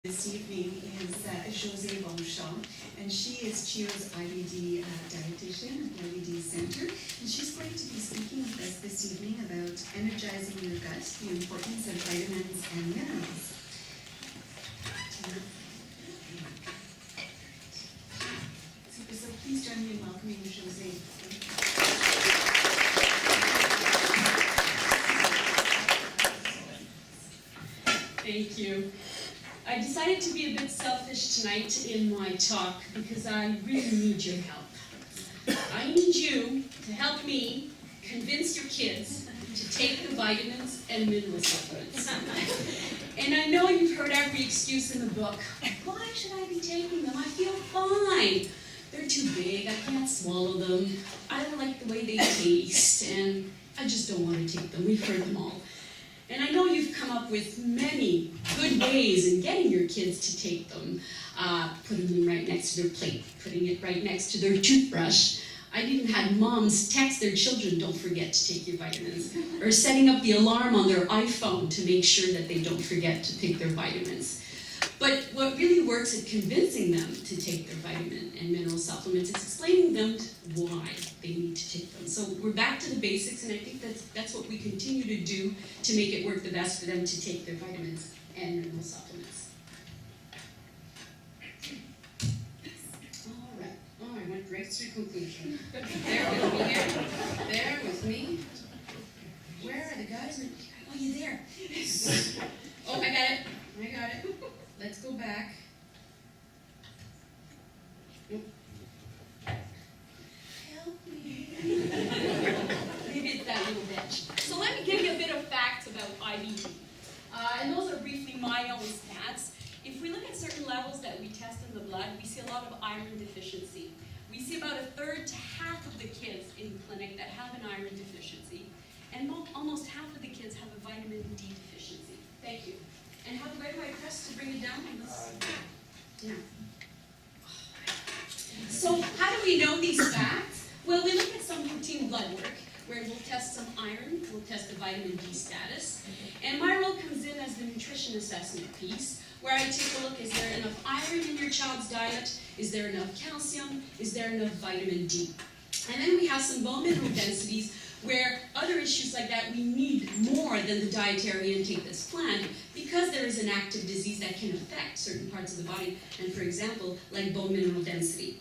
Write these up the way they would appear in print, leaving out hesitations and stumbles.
This evening is Josee Beauchamp, and she is CHEO's IBD dietitian at the IBD Center, and she's going to be speaking with us this evening about energizing your gut, the importance of vitamins and minerals. So please join me in welcoming Josee. Thank you. I decided to be a bit selfish tonight in my talk because I really need your help. I need you to help me convince your kids to take the vitamins and mineral supplements. And I know you've heard every excuse in the book. Why should I be taking them? I feel fine. They're too big, I can't swallow them, I don't like the way they taste, and I just don't want to take them. We've heard them all. And I know you've come up with many good ways in getting your kids to take them. Putting them right next to their plate, putting it right next to their toothbrush. I've even had moms text their children, don't forget to take your vitamins. Or setting up the alarm on their iPhone to make sure that they don't forget to take their vitamins. But what really works at convincing them to take their vitamin and mineral supplements is explaining them why they need to take them. So we're back to the basics, and I think that's what we continue to do to make it work the best for them to take their vitamins and mineral supplements. All right. Oh, I went right to conclusion. Bear with me here. Bear with me. Where are the guys? Oh, you're there. Oh, I got it. I got it. Let's go back. Help me. Maybe it's that little bitch. So let me give you a bit of facts about IBD. And those are briefly my own stats. If we look at certain levels that we test in the blood, we see a lot of iron deficiency. We see about 1/3 to half of the kids in clinic that have an iron deficiency. And almost half of the kids have a vitamin D deficiency. Thank you. And where do I press to bring it down? Yeah. So how do we know these facts? Well, we look at some routine blood work where we'll test some iron, we'll test the vitamin D status. And my role comes in as the nutrition assessment piece, where I take a look, is there enough iron in your child's diet? Is there enough calcium? Is there enough vitamin D? And then we have some bone mineral densities where other issues like that, we need more than the dietary intake that's planned because there is an active disease that can affect certain parts of the body, and for example, like bone mineral density.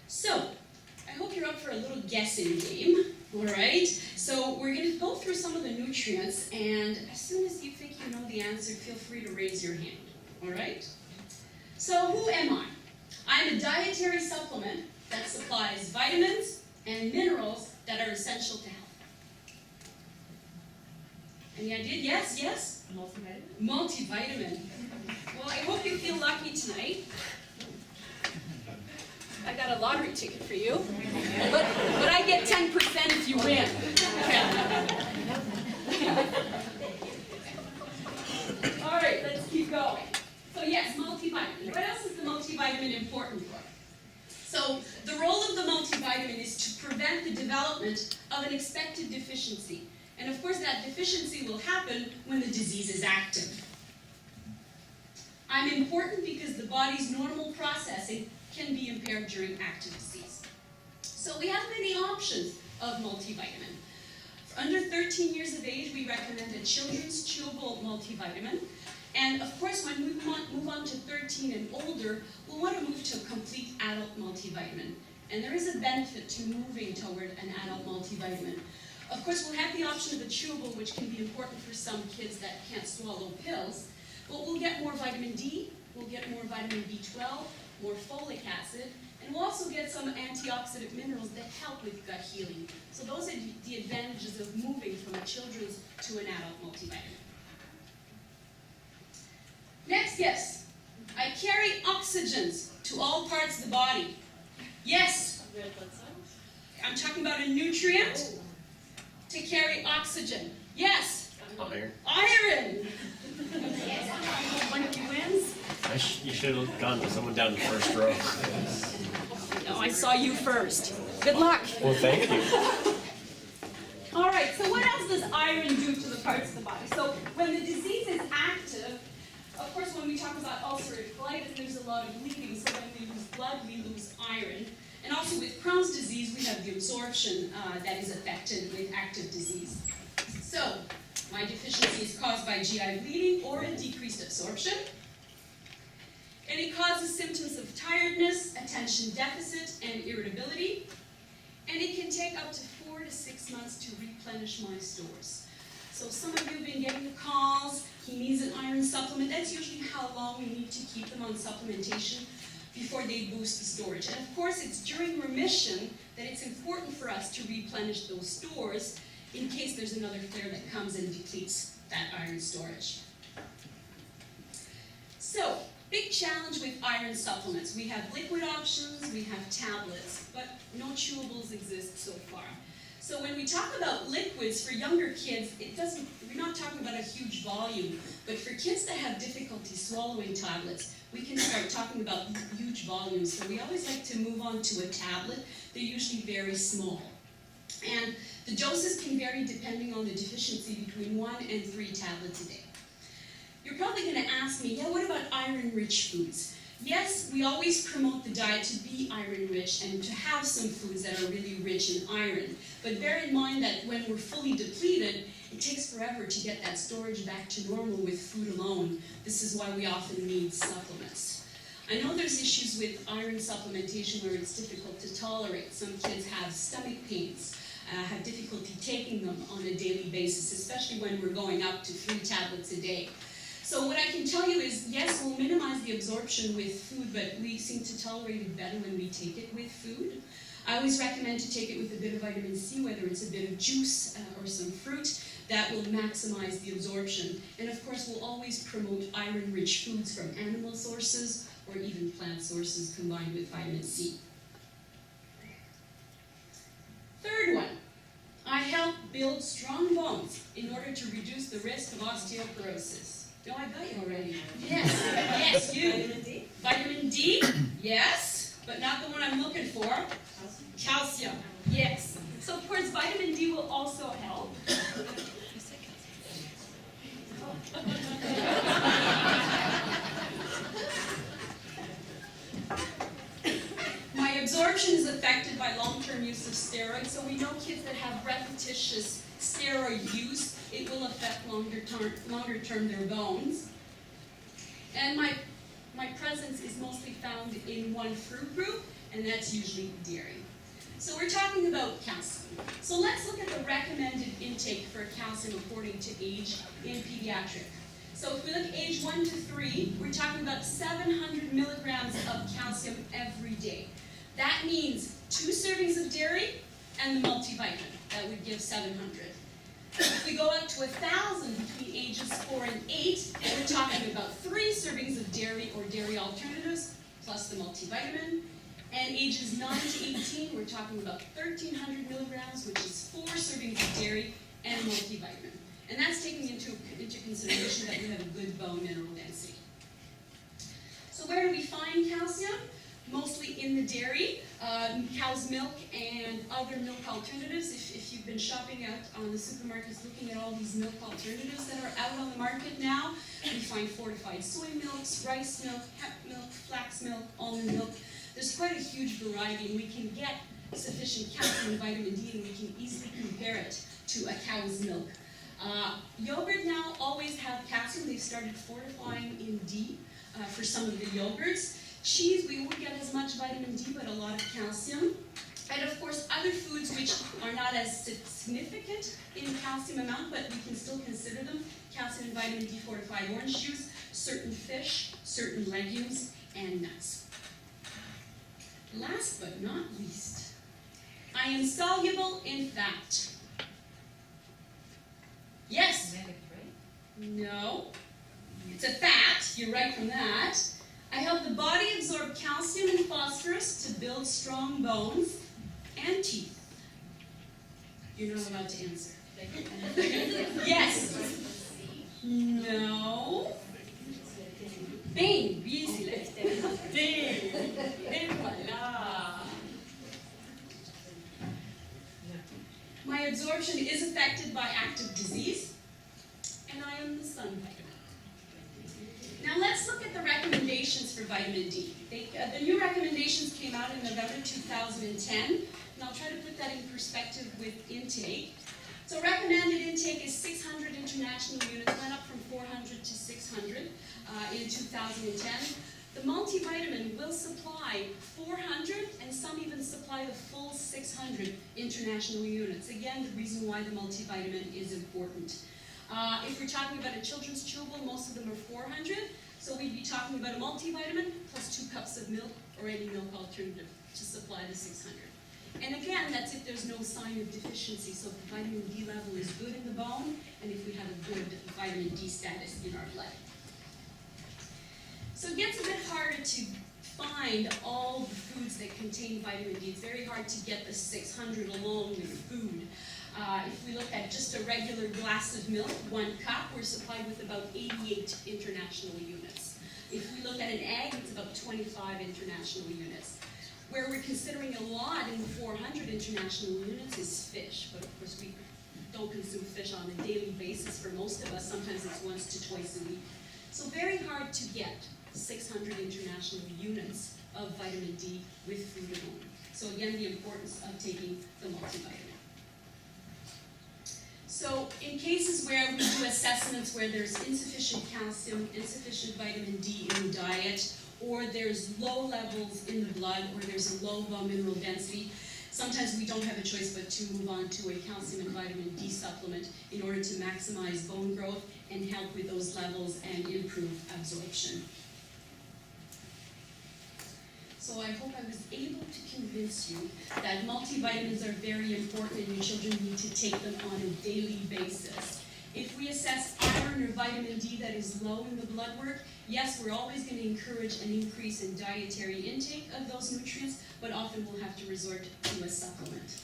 So, I hope you're up for a little guessing game, all right? So we're going to go through some of the nutrients, and as soon as you think you know the answer, feel free to raise your hand, all right? So who am I? I'm a dietary supplement that supplies vitamins and minerals that are essential to health. Any idea? Yes, yes? Multivitamin. Multivitamin. Well, I hope you feel lucky tonight. I got a lottery ticket for you, but I get 10% if you win. All right, let's keep going. So yes, multivitamin. What else is the multivitamin important for? So the role of the multivitamin is to prevent the development of an expected deficiency. And of course that deficiency will happen when the disease is active. I'm important because the body's normal processing can be impaired during active disease. So we have many options of multivitamin. For under 13 years of age, we recommend a children's chewable multivitamin. And of course, when we move on to 13 and older, we'll want to move to a complete adult multivitamin. And there is a benefit to moving toward an adult multivitamin. Of course, we'll have the option of a chewable, which can be important for some kids that can't swallow pills. But we'll get more vitamin D, we'll get more vitamin B12, more folic acid, and we'll also get some antioxidant minerals that help with gut healing. So those are the advantages of moving from a children's to an adult multivitamin. Next, yes, I carry oxygens to all parts of the body. Yes, I'm talking about a nutrient to carry oxygen. Yes, Iron. Iron. One of you wins. You should have gone to someone down the first row. No, I saw you first. Good luck. Well, thank you. All right, so what else does iron do to the parts of the body? So when the disease is active, of talk about ulcerative colitis, there's a lot of bleeding, so when we lose blood, we lose iron. And also with Crohn's disease, we have the absorption that is affected with active disease. So, my deficiency is caused by GI bleeding or a decreased absorption. And it causes symptoms of tiredness, attention deficit, and irritability. And it can take up to 4 to 6 months to replenish my stores. So some of you have been getting the calls, he needs an iron supplement. That's usually how long we need to keep them on supplementation before they boost the storage. And of course, it's during remission that it's important for us to replenish those stores in case there's another flare that comes and depletes that iron storage. So, big challenge with iron supplements. We have liquid options, we have tablets, but no chewables exist so far. So when we talk about liquids for younger kids, we're not talking about a huge volume, but for kids that have difficulty swallowing tablets, we can start talking about huge volumes. So we always like to move on to a tablet. They're usually very small. And the doses can vary depending on the deficiency between 1 and 3 tablets a day. You're probably going to ask me, yeah, what about iron-rich foods? Yes, we always promote the diet to be iron-rich and to have some foods that are really rich in iron. But bear in mind that when we're fully depleted, it takes forever to get that storage back to normal with food alone. This is why we often need supplements. I know there's issues with iron supplementation where it's difficult to tolerate. Some kids have stomach pains, have difficulty taking them on a daily basis, especially when we're going up to 3 tablets a day. So what I can tell you is, yes, we'll minimize the absorption with food, but we seem to tolerate it better when we take it with food. I always recommend to take it with a bit of vitamin C, whether it's a bit of juice or some fruit. That will maximize the absorption. And of course, we'll always promote iron-rich foods from animal sources or even plant sources combined with vitamin C. Third one, I help build strong bones in order to reduce the risk of osteoporosis. No, I got you already. Yes, yes, you. Vitamin D? Vitamin D, yes, but not the one I'm looking for. Calcium, yes. So of course, vitamin D will also help. My absorption is affected by long-term use of steroids, so we know kids that have repetitious steroid use, it will affect longer term their bones. And my presence is mostly found in one fruit group, and that's usually dairy. So we're talking about calcium. So let's look at the recommended intake for calcium according to age in pediatric. So if we look at age 1 to 3, we're talking about 700 milligrams of calcium every day. That means 2 servings of dairy and the multivitamin. That would give 700. If we go up to 1,000 between ages 4 and 8, we're talking about 3 servings of dairy or dairy alternatives plus the multivitamin. And ages 9 to 18, we're talking about 1,300 milligrams, which is 4 servings of dairy and multivitamin. And that's taking into consideration that we have a good bone mineral density. So where do we find calcium? Mostly in the dairy, cow's milk and other milk alternatives. If you've been shopping out on the supermarkets looking at all these milk alternatives that are out on the market now, we find fortified soy milks, rice milk, hemp milk, flax milk, almond milk. There's quite a huge variety, and we can get sufficient calcium and vitamin D, and we can easily compare it to a cow's milk. Yogurt now always have calcium. They've started fortifying in D for some of the yogurts. Cheese, we won't get as much vitamin D, but a lot of calcium. And of course, other foods which are not as significant in calcium amount, but we can still consider them. Calcium and vitamin D fortified orange juice, certain fish, certain legumes, and nuts. Last but not least, I am soluble in fat. Yes? No. It's a fat, you're right from that. I help the body absorb calcium and phosphorus to build strong bones and teeth. You're not allowed to answer. Yes. No. Bem, easily. Et voilà. My absorption is affected by active disease, and I am the sun vitamin. Now let's look at the recommendations for vitamin D. The new recommendations came out in November 2010, and I'll try to put that in perspective with intake. So recommended intake is 600 international units, went up from 400 to 600 in 2010. The multivitamin will supply 400 and some even supply a full 600 international units. Again, the reason why the multivitamin is important. If we're talking about a children's chewable, most of them are 400. So we'd be talking about a multivitamin plus 2 cups of milk or any milk alternative to supply the 600. And again, that's if there's no sign of deficiency. So if the vitamin D level is good in the bone and if we have a good vitamin D status in our blood. So it gets a bit harder to find all the foods that contain vitamin D. It's very hard to get the 600 alone with food. If we look at just a regular glass of milk, 1 cup, we're supplied with about 88 international units. If we look at an egg, it's about 25 international units. Where we're considering a lot in the 400 international units is fish, but of course we don't consume fish on a daily basis for most of us. Sometimes it's once to twice a week. So very hard to get 600 international units of vitamin D with food alone. So again, the importance of taking the multivitamin. So in cases where we do assessments where there's insufficient calcium, insufficient vitamin D in the diet, or there's low levels in the blood, or there's a low bone mineral density, sometimes we don't have a choice but to move on to a calcium and vitamin D supplement in order to maximize bone growth and help with those levels and improve absorption. So I hope I was able to convince you that multivitamins are very important and your children need to take them on a daily basis. If we assess iron or vitamin D that is low in the blood work, yes, we're always going to encourage an increase in dietary intake of those nutrients, but often we'll have to resort to a supplement.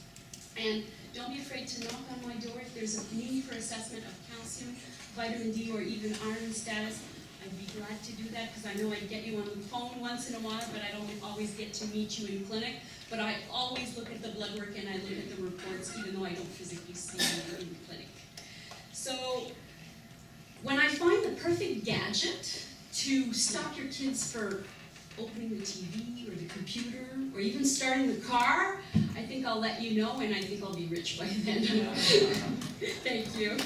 And don't be afraid to knock on my door if there's a need for assessment of calcium, vitamin D, or even iron status. I'd be glad to do that because I know I'd get you on the phone once in a while, but I don't always get to meet you in clinic. But I always look at the blood work and I look at the reports, even though I don't physically see you in the clinic. So when I find the perfect gadget to stop your kids for opening the TV or the computer or even starting the car, I think I'll let you know and I think I'll be rich by then. Thank you.